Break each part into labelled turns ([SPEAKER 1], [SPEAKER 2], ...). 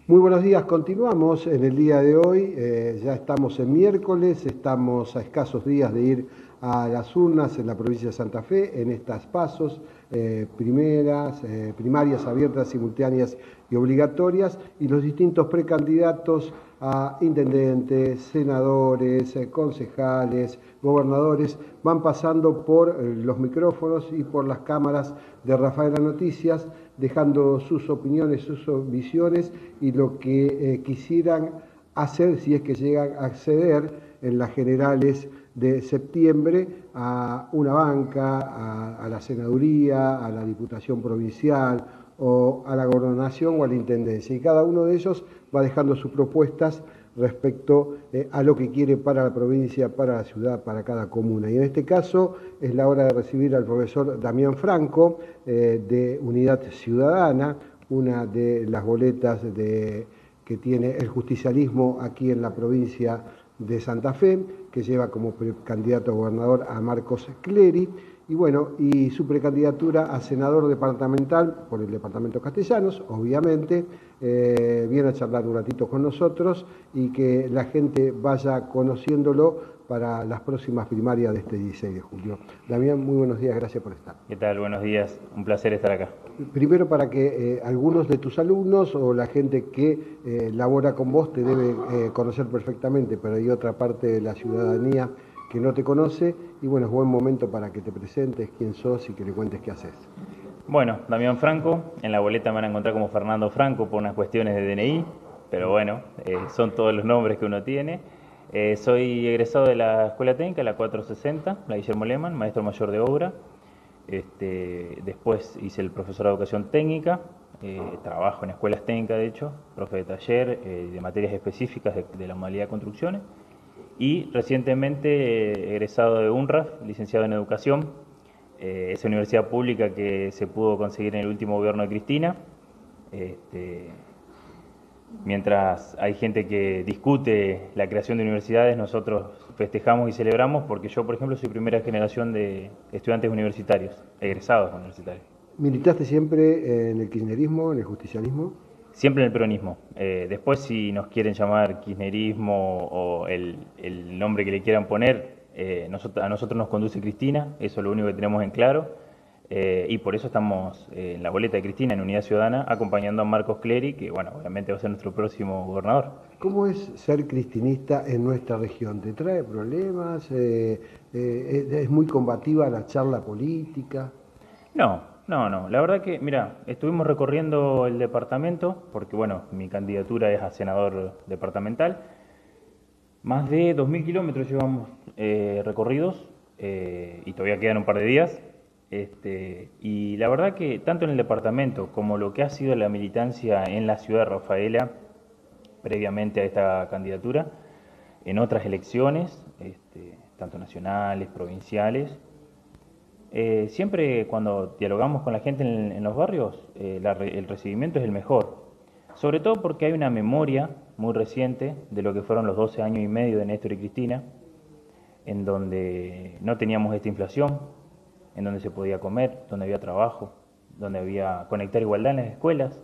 [SPEAKER 1] Muy buenos días, continuamos en el día de hoy, ya estamos en miércoles, estamos a escasos días de ir a las urnas en la provincia de Santa Fe, en estas pasos, primarias abiertas, simultáneas y obligatorias, y los distintos precandidatos a intendentes, senadores, concejales, gobernadores, van pasando por los micrófonos y por las cámaras de Rafaela Noticias, dejando sus opiniones, sus visiones y lo que quisieran hacer si es que llegan a acceder en las generales de septiembre a una banca, a la senaduría, a la diputación provincial o a la gobernación o a la intendencia. Y cada uno de ellos va dejando sus propuestas respecto a lo que quiere para la provincia, para la ciudad, para cada comuna. Y en este caso es la hora de recibir al profesor Damián Franco de Unidad Ciudadana, una de las boletas que tiene el justicialismo aquí en la provincia de Santa Fe, que lleva como candidato a gobernador a Marcos Clery, y bueno, y su precandidatura a senador departamental por el departamento Castellanos, obviamente, viene a charlar un ratito con nosotros y que la gente vaya conociéndolo para las próximas primarias de este 16 de julio. Damián, muy buenos días, gracias por estar.
[SPEAKER 2] ¿Qué tal? Buenos días, un placer estar acá.
[SPEAKER 1] Primero, para que algunos de tus alumnos o la gente que labora con vos te debe conocer perfectamente, pero hay otra parte de la ciudadanía que no te conoce, y bueno, es buen momento para que te presentes, quién sos y que le cuentes qué haces.
[SPEAKER 2] Bueno, Damián Franco, en la boleta me van a encontrar como Fernando Franco por unas cuestiones de DNI, pero bueno, son todos los nombres que uno tiene. Soy egresado de la Escuela Técnica, la 460, la Guillermo Lehmann, maestro mayor de obra. Después hice el profesorado de educación técnica, trabajo en escuelas técnicas, de hecho, profe de taller, de materias específicas de la modalidad de construcciones. Y recientemente egresado de UNRAF, licenciado en educación, esa universidad pública que se pudo conseguir en el último gobierno de Cristina. Mientras hay gente que discute la creación de universidades, nosotros festejamos y celebramos porque yo, por ejemplo, soy primera generación de estudiantes universitarios, egresados universitarios.
[SPEAKER 1] ¿Militaste siempre en el kirchnerismo, en el justicialismo?
[SPEAKER 2] Siempre en el peronismo. Después, si nos quieren llamar kirchnerismo o el nombre que le quieran poner, a nosotros nos conduce Cristina, eso es lo único que tenemos en claro, y por eso estamos en la boleta de Cristina, en Unidad Ciudadana, acompañando a Marcos Clery, que bueno, obviamente va a ser nuestro próximo gobernador.
[SPEAKER 1] ¿Cómo es ser cristinista en nuestra región? ¿Te trae problemas? ¿Es muy combativa la charla política?
[SPEAKER 2] No. La verdad que, mira, estuvimos recorriendo el departamento, porque bueno, mi candidatura es a senador departamental. Más de 2.000 kilómetros llevamos recorridos y todavía quedan un par de días. Y la verdad que tanto en el departamento como lo que ha sido la militancia en la ciudad de Rafaela, previamente a esta candidatura, en otras elecciones, tanto nacionales, provinciales, siempre cuando dialogamos con la gente en los barrios, el recibimiento es el mejor. Sobre todo porque hay una memoria muy reciente de lo que fueron los 12 años y medio de Néstor y Cristina, en donde no teníamos esta inflación, en donde se podía comer, donde había trabajo, donde había conectar igualdad en las escuelas,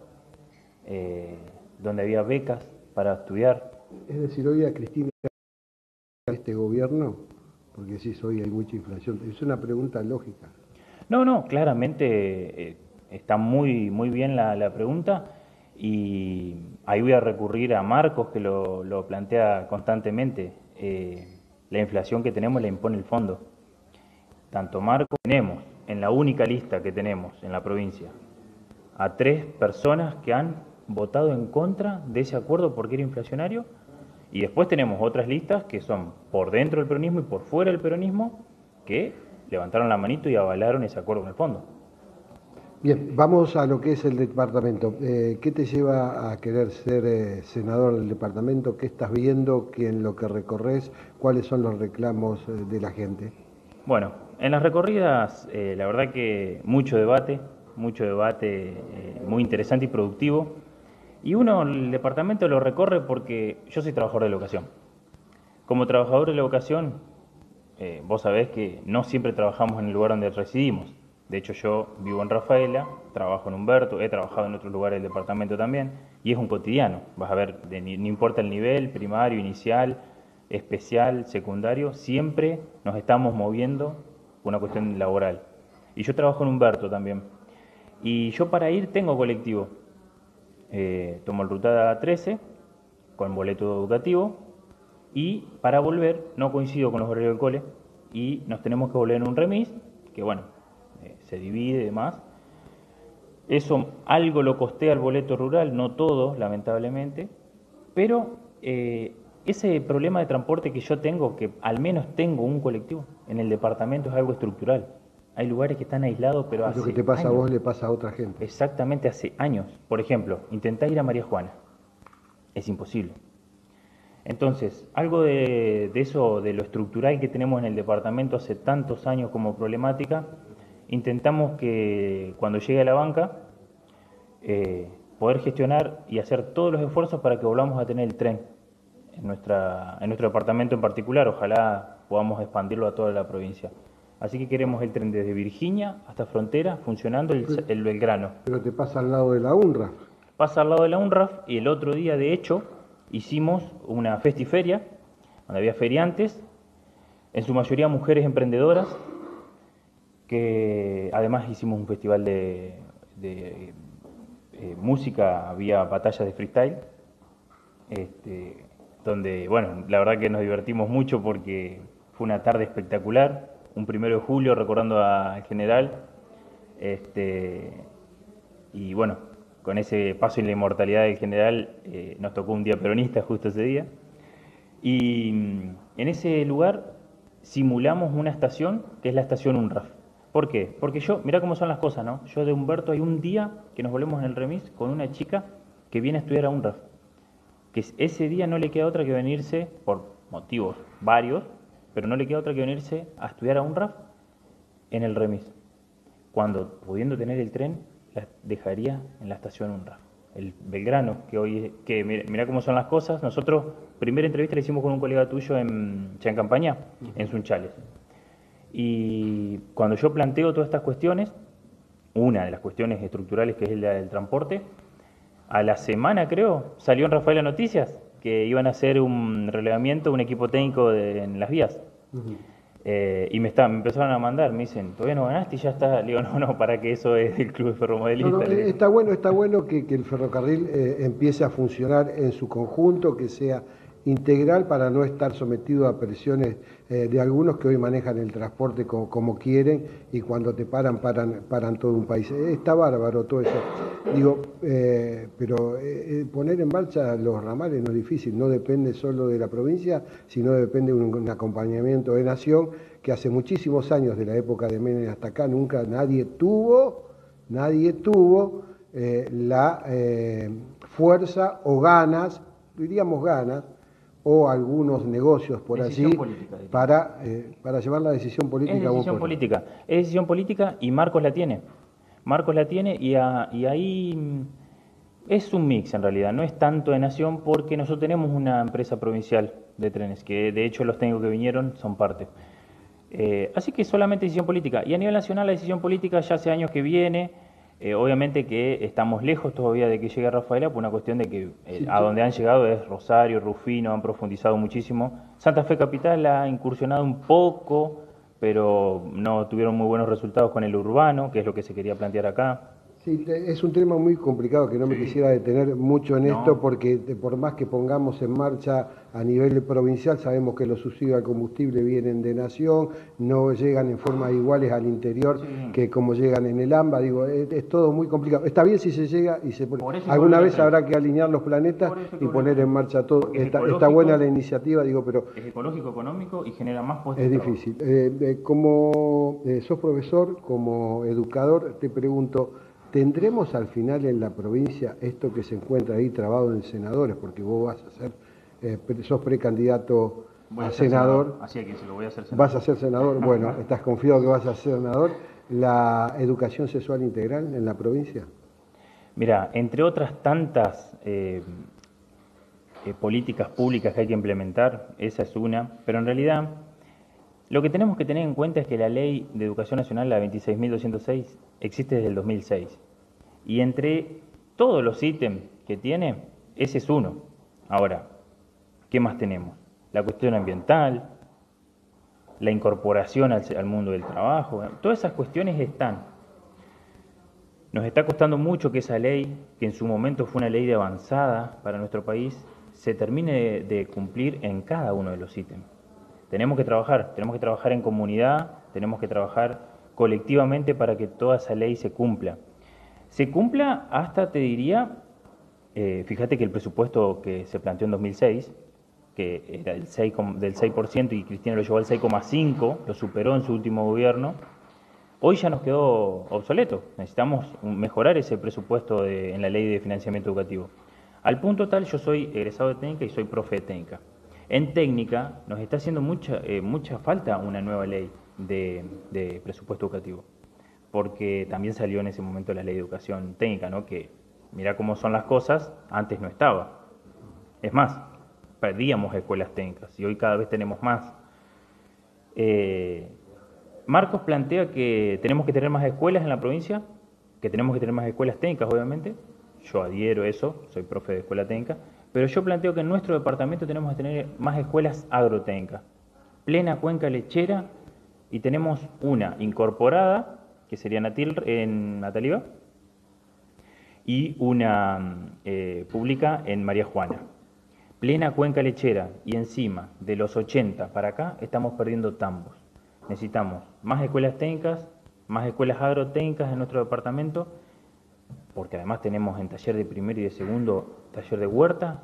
[SPEAKER 2] donde había becas para estudiar.
[SPEAKER 1] Es decir, hoy a Cristina, este gobierno, porque sí, hoy hay mucha inflación, es una pregunta lógica.
[SPEAKER 2] No, claramente está muy bien la pregunta, y ahí voy a recurrir a Marcos, que lo plantea constantemente. La inflación que tenemos la impone el fondo. Tanto Marcos, tenemos en la única lista que tenemos en la provincia a 3 personas que han votado en contra de ese acuerdo porque era inflacionario, y después tenemos otras listas que son por dentro del peronismo y por fuera del peronismo que levantaron la manito y avalaron ese acuerdo con el fondo.
[SPEAKER 1] Bien, vamos a lo que es el departamento. ¿Qué te lleva a querer ser senador del departamento? ¿Qué estás viendo? ¿Qué en lo que recorres? ¿Cuáles son los reclamos de la gente?
[SPEAKER 2] Bueno, en las recorridas, la verdad que mucho debate, muy interesante y productivo. Y uno, el departamento lo recorre porque yo soy trabajador de la educación. Como trabajador de la educación, vos sabés que no siempre trabajamos en el lugar donde residimos. De hecho, yo vivo en Rafaela, trabajo en Humberto, he trabajado en otros lugares del departamento también, y es un cotidiano. Vas a ver, no importa el nivel, primario, inicial, especial, secundario, siempre nos estamos moviendo por una cuestión laboral. Y yo trabajo en Humberto también. Y yo para ir tengo colectivo. Tomo el Ruta 13 con boleto educativo y para volver no coincido con los horarios del cole y nos tenemos que volver en un remis, que bueno, se divide y demás. Eso algo lo costea el boleto rural, no todo, lamentablemente, pero ese problema de transporte que yo tengo, que al menos tengo un colectivo en el departamento, es algo estructural. Hay lugares que están aislados, pero hace
[SPEAKER 1] Lo que te pasa
[SPEAKER 2] años.
[SPEAKER 1] a vos le pasa a otra gente.
[SPEAKER 2] Exactamente, hace años. Por ejemplo, intentá ir a María Juana. Es imposible. Entonces, algo de eso, de lo estructural que tenemos en el departamento hace tantos años como problemática, intentamos que cuando llegue a la banca, poder gestionar y hacer todos los esfuerzos para que volvamos a tener el tren en nuestro departamento en particular. Ojalá podamos expandirlo a toda la provincia. Así que queremos el tren desde Virginia hasta Frontera, funcionando el Belgrano.
[SPEAKER 1] Pero te pasa al lado de la UNRWA.
[SPEAKER 2] Pasa al lado de la UNRWA y el otro día, de hecho, hicimos una festiferia, donde había feriantes, en su mayoría mujeres emprendedoras, que además hicimos un festival de música, había batallas de freestyle, donde, bueno, la verdad que nos divertimos mucho porque fue una tarde espectacular, un 1 de julio recordando al general, y bueno, con ese paso en la inmortalidad del general, nos tocó un día peronista justo ese día. Y en ese lugar simulamos una estación que es la estación UNRWA. ¿Por qué? Porque mirá cómo son las cosas, ¿no? Yo de Humberto hay un día que nos volvemos en el remis con una chica que viene a estudiar a UNRWA. Que ese día no le queda otra que venirse, por motivos varios, pero no le queda otra que venirse a estudiar a UNRWA en el remis. Cuando, pudiendo tener el tren, la dejaría en la estación UNRWA. El Belgrano, que mirá cómo son las cosas. Nosotros, primera entrevista la hicimos con un colega tuyo en Champañá, en Sunchales. Y cuando yo planteo todas estas cuestiones, una de las cuestiones estructurales que es la del transporte, a la semana creo, salió en Rafaela Noticias que iban a hacer un relevamiento, un equipo técnico en las vías. Y me empezaron a mandar, me dicen, ¿todavía no ganaste? Y ya está. Le digo, no, para que eso es del Club de Ferromodelistas.
[SPEAKER 1] Está bueno que el ferrocarril empiece a funcionar en su conjunto, que sea integral para no estar sometido a presiones de algunos que hoy manejan el transporte como quieren y cuando te paran todo un país. Está bárbaro todo eso. Digo, pero poner en marcha los ramales no es difícil, no depende solo de la provincia, sino depende de un acompañamiento de nación que hace muchísimos años, de la época de Menem hasta acá, nunca nadie tuvo la fuerza o ganas, diríamos ganas, o algunos negocios por allí para llevar la decisión política.
[SPEAKER 2] Es decisión política y Marcos la tiene. Y ahí es un mix en realidad, no es tanto de nación porque nosotros tenemos una empresa provincial de trenes, que de hecho los técnicos que vinieron son parte. Así que solamente decisión política. Y a nivel nacional la decisión política ya hace años que viene. Obviamente que estamos lejos todavía de que llegue Rafaela por una cuestión de que a donde han llegado es Rosario, Rufino, han profundizado muchísimo. Santa Fe Capital ha incursionado un poco, pero no tuvieron muy buenos resultados con el urbano, que es lo que se quería plantear acá.
[SPEAKER 1] Sí, es un tema muy complicado que no me quisiera detener mucho en esto porque por más que pongamos en marcha a nivel provincial, sabemos que los subsidios al combustible vienen de nación, no llegan en forma iguales al interior que como llegan en el AMBA, digo, es todo muy complicado. Está bien si se llega y se pone. Alguna vez habrá que alinear los planetas y poner en marcha todo. Está buena la iniciativa, digo, pero...
[SPEAKER 2] Es ecológico, económico y genera más puestos
[SPEAKER 1] de
[SPEAKER 2] trabajo.
[SPEAKER 1] Es difícil. Como sos profesor, como educador, te pregunto... ¿Tendremos al final en la provincia esto que se encuentra ahí trabado en senadores? Porque vos vas a ser, sos precandidato a senador.
[SPEAKER 2] Así que se lo voy a hacer senador.
[SPEAKER 1] Vas a ser senador, bueno, ¿estás confiado que vas a ser senador? ¿La educación sexual integral en la provincia?
[SPEAKER 2] Mira, entre otras tantas políticas públicas que hay que implementar, esa es una, pero en realidad Lo que tenemos que tener en cuenta es que la Ley de Educación Nacional, la 26.206, existe desde el 2006. Y entre todos los ítems que tiene, ese es uno. Ahora, ¿qué más tenemos? La cuestión ambiental, la incorporación al mundo del trabajo, todas esas cuestiones están. Nos está costando mucho que esa ley, que en su momento fue una ley de avanzada para nuestro país, se termine de cumplir en cada uno de los ítems. Tenemos que trabajar en comunidad, tenemos que trabajar colectivamente para que toda esa ley se cumpla. Se cumpla hasta, te diría, fíjate que el presupuesto que se planteó en 2006, que era del 6% y Cristina lo llevó al 6,5%, lo superó en su último gobierno, hoy ya nos quedó obsoleto. Necesitamos mejorar ese presupuesto en la ley de financiamiento educativo. Al punto tal, yo soy egresado de técnica y soy profe de técnica. En técnica nos está haciendo mucha falta una nueva ley de presupuesto educativo, porque también salió en ese momento la ley de educación técnica, ¿no? Que mira cómo son las cosas, antes no estaba. Es más, perdíamos escuelas técnicas y hoy cada vez tenemos más. Marcos plantea que tenemos que tener más escuelas en la provincia, que tenemos que tener más escuelas técnicas, obviamente. Yo adhiero a eso, soy profe de escuela técnica, pero yo planteo que en nuestro departamento tenemos que tener más escuelas agrotécnicas. Plena cuenca lechera, y tenemos una incorporada, que sería en Nataliva, y una pública en María Juana. Plena cuenca lechera, y encima de los 80 para acá estamos perdiendo tambos. Necesitamos más escuelas técnicas, más escuelas agrotécnicas en nuestro departamento, porque además tenemos en taller de primero y de segundo taller de huerta,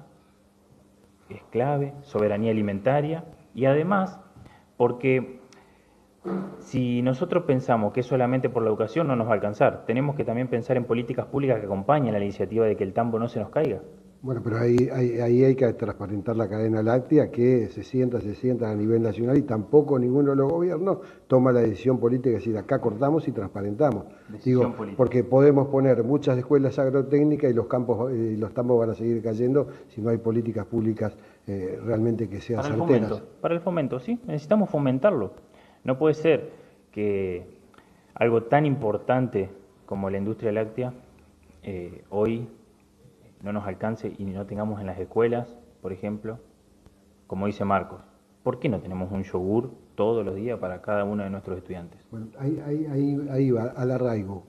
[SPEAKER 2] es clave, soberanía alimentaria, y además porque si nosotros pensamos que es solamente por la educación no nos va a alcanzar, tenemos que también pensar en políticas públicas que acompañen a la iniciativa de que el tambo no se nos caiga.
[SPEAKER 1] Bueno, pero ahí hay que transparentar la cadena láctea, que se sienta a nivel nacional, y tampoco ninguno de los gobiernos toma la decisión política de decir acá cortamos y transparentamos. Digo, porque podemos poner muchas escuelas agrotécnicas y los tambos van a seguir cayendo si no hay políticas públicas realmente que sean certeras.
[SPEAKER 2] Para el fomento, sí, necesitamos fomentarlo. No puede ser que algo tan importante como la industria láctea hoy no nos alcance y no tengamos en las escuelas, por ejemplo, como dice Marcos. ¿Por qué no tenemos un yogur todos los días para cada uno de nuestros estudiantes?
[SPEAKER 1] Bueno, ahí va, al arraigo.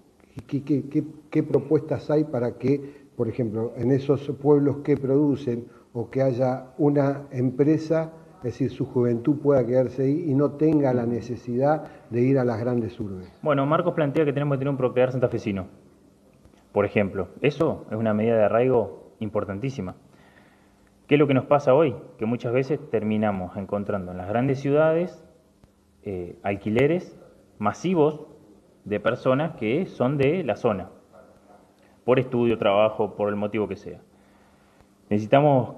[SPEAKER 1] ¿Qué propuestas hay para que, por ejemplo, en esos pueblos que producen o que haya una empresa, es decir, su juventud pueda quedarse ahí y no tenga la necesidad de ir a las grandes urbes?
[SPEAKER 2] Bueno, Marcos plantea que tenemos que tener un Procrear santafesino. Por ejemplo, eso es una medida de arraigo importantísima. ¿Qué es lo que nos pasa hoy? Que muchas veces terminamos encontrando en las grandes ciudades alquileres masivos de personas que son de la zona, por estudio, trabajo, por el motivo que sea. Necesitamos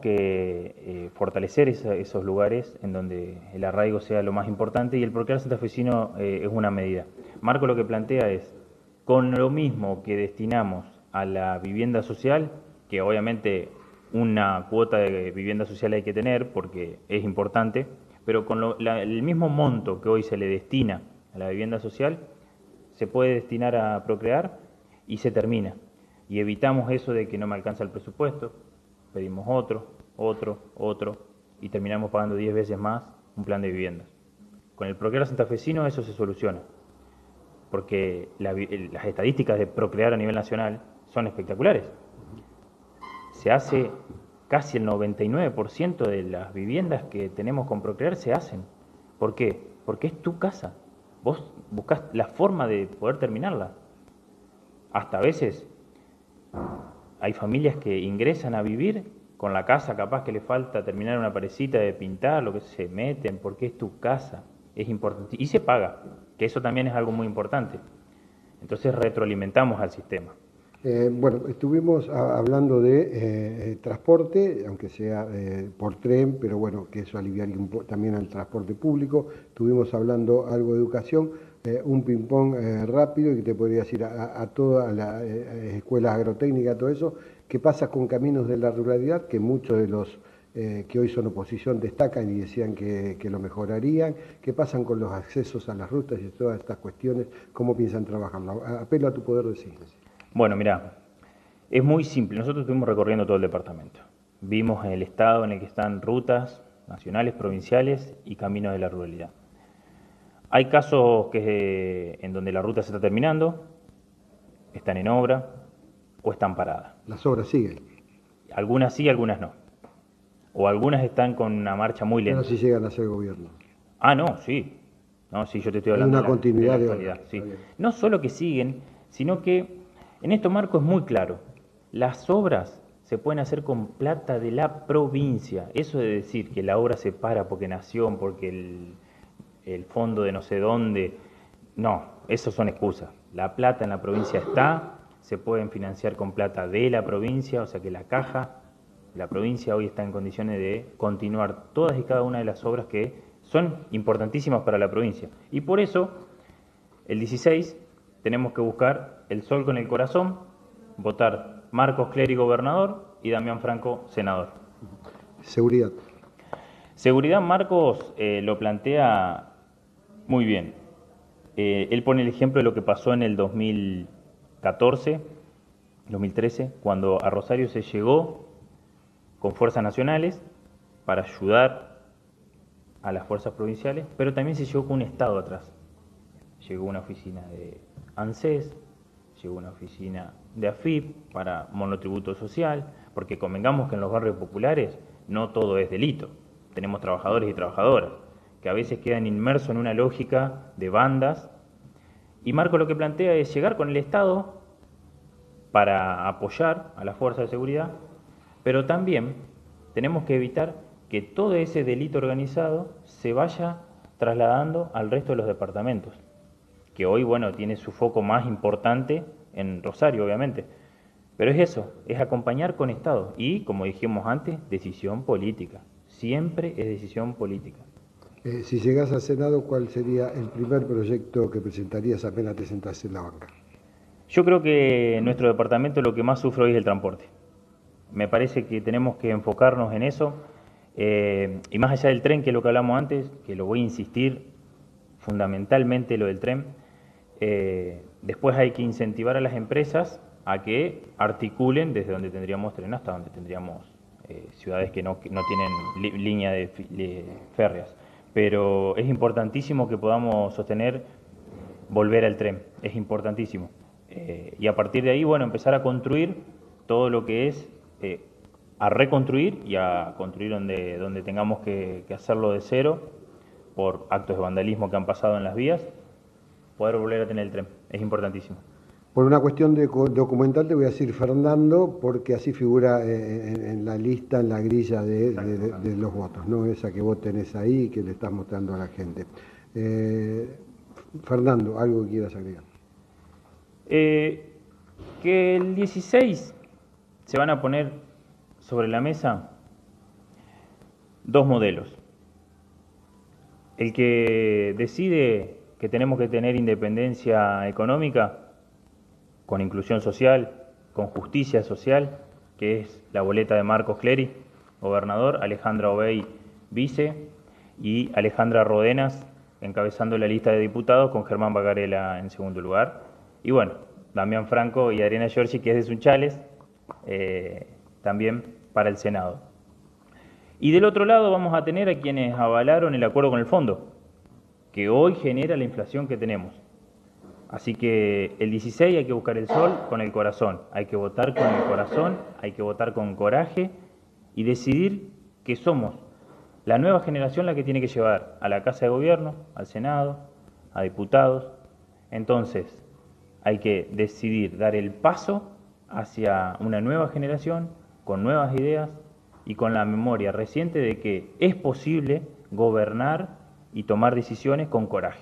[SPEAKER 2] fortalecer esos lugares en donde el arraigo sea lo más importante, y el Procrear santafesino es una medida. Marco lo que plantea es, con lo mismo que destinamos a la vivienda social, que obviamente una cuota de vivienda social hay que tener porque es importante, pero con el mismo monto que hoy se le destina a la vivienda social, se puede destinar a Procrear y se termina. Y evitamos eso de que no me alcanza el presupuesto, pedimos otro, y terminamos pagando 10 veces más un plan de viviendas. Con el Procrear santafesino eso se soluciona, porque las estadísticas de Procrear a nivel nacional son espectaculares. Se hace casi el 99% de las viviendas que tenemos con Procrear se hacen. ¿Por qué? Porque es tu casa. Vos buscás la forma de poder terminarla. Hasta a veces hay familias que ingresan a vivir con la casa, capaz que le falta terminar una parecita de pintar, lo que se meten, porque es tu casa. Es importante. Y se paga, que eso también es algo muy importante. Entonces retroalimentamos al sistema.
[SPEAKER 1] Bueno, estuvimos hablando de transporte, aunque sea por tren, pero bueno, que eso aliviaría también al transporte público. Estuvimos hablando algo de educación, un ping-pong rápido, y que te podría decir a todas las escuelas agrotécnicas, todo eso. ¿Qué pasa con Caminos de la Ruralidad? Que muchos de los que hoy son oposición destacan y decían que lo mejorarían. ¿Qué pasan con los accesos a las rutas y todas estas cuestiones? ¿Cómo piensan trabajarlo? Apelo a tu poder de síntesis.
[SPEAKER 2] Bueno, mira, es muy simple. Nosotros estuvimos recorriendo todo el departamento. Vimos el estado en el que están rutas nacionales, provinciales y caminos de la ruralidad. Hay casos en donde la ruta se está terminando, están en obra o están paradas.
[SPEAKER 1] Las obras siguen.
[SPEAKER 2] Algunas sí, algunas no. O algunas están con una marcha muy lenta.
[SPEAKER 1] Pero si llegan a ser gobierno.
[SPEAKER 2] Ah, no, sí. No, sí, yo te estoy
[SPEAKER 1] Hay
[SPEAKER 2] hablando
[SPEAKER 1] una continuidad
[SPEAKER 2] de la
[SPEAKER 1] de
[SPEAKER 2] actualidad.
[SPEAKER 1] obras.
[SPEAKER 2] Sí. No solo que siguen, sino que en estos marcos es muy claro. Las obras se pueden hacer con plata de la provincia. Eso de decir que la obra se para porque nació, porque el fondo de no sé dónde, no, eso son excusas. La plata en la provincia está, se pueden financiar con plata de la provincia, o sea que la caja, la provincia hoy está en condiciones de continuar todas y cada una de las obras que son importantísimas para la provincia. Y por eso, el 16, tenemos que buscar el sol con el corazón, votar Marcos Clery gobernador y Damián Franco senador.
[SPEAKER 1] Seguridad.
[SPEAKER 2] Seguridad, Marcos lo plantea muy bien. Él pone el ejemplo de lo que pasó en el 2014, 2013, cuando a Rosario se llegó con fuerzas nacionales para ayudar a las fuerzas provinciales, pero también se llegó con un Estado atrás. Llegó una oficina de ANSES, llegó una oficina de AFIP para monotributo social, porque convengamos que en los barrios populares no todo es delito. Tenemos trabajadores y trabajadoras que a veces quedan inmersos en una lógica de bandas, y Marco lo que plantea es llegar con el Estado para apoyar a las fuerzas de seguridad, pero también tenemos que evitar que todo ese delito organizado se vaya trasladando al resto de los departamentos, que hoy, bueno, tiene su foco más importante en Rosario, obviamente. Pero es eso, es acompañar con Estado y, como dijimos antes, decisión política. Siempre es decisión política.
[SPEAKER 1] Si llegas al Senado, ¿cuál sería el primer proyecto que presentarías apenas te sentás en la banca?
[SPEAKER 2] Yo creo que en nuestro departamento lo que más sufre hoy es el transporte. Me parece que tenemos que enfocarnos en eso, y más allá del tren, que es lo que hablamos antes, que lo voy a insistir, fundamentalmente lo del tren, después hay que incentivar a las empresas a que articulen desde donde tendríamos tren hasta donde tendríamos ciudades que no tienen línea de férreas. Pero es importantísimo que podamos sostener volver al tren, es importantísimo. Y a partir de ahí, bueno, empezar a construir todo lo que es, a reconstruir y a construir donde tengamos que hacerlo de cero por actos de vandalismo que han pasado en las vías, poder volver a tener el tren, es importantísimo.
[SPEAKER 1] Por una cuestión documental te voy a decir Fernando, porque así figura en la lista, en la grilla de los votos, ¿no? Esa que vos tenés ahí y que le estás mostrando a la gente. Fernando, ¿algo que quieras agregar?
[SPEAKER 2] Que el 16 se van a poner sobre la mesa dos modelos. El que decide que tenemos que tener independencia económica, con inclusión social, con justicia social, que es la boleta de Marcos Clery, gobernador, Alejandra Obey, vice, y Alejandra Rodenas, encabezando la lista de diputados, con Germán Bagarela en segundo lugar. Y bueno, Damián Franco y Adriana Giorgi, que es de Sunchales, también para el Senado. Y del otro lado vamos a tener a quienes avalaron el acuerdo con el fondo, que hoy genera la inflación que tenemos. Así que el 16 hay que buscar el sol con el corazón, hay que votar con el corazón, hay que votar con coraje y decidir que somos la nueva generación la que tiene que llevar a la Casa de Gobierno, al Senado, a diputados. Entonces hay que decidir dar el paso hacia una nueva generación con nuevas ideas y con la memoria reciente de que es posible gobernar y tomar decisiones con coraje.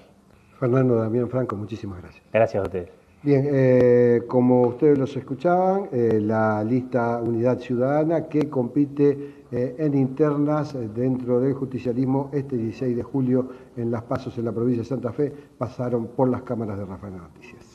[SPEAKER 1] Fernando, Damián Franco, muchísimas gracias.
[SPEAKER 2] Gracias a ustedes.
[SPEAKER 1] Bien, como ustedes los escuchaban, la lista Unidad Ciudadana que compite en internas dentro del justicialismo este 16 de julio en las PASO en la provincia de Santa Fe pasaron por las cámaras de Rafael Noticias.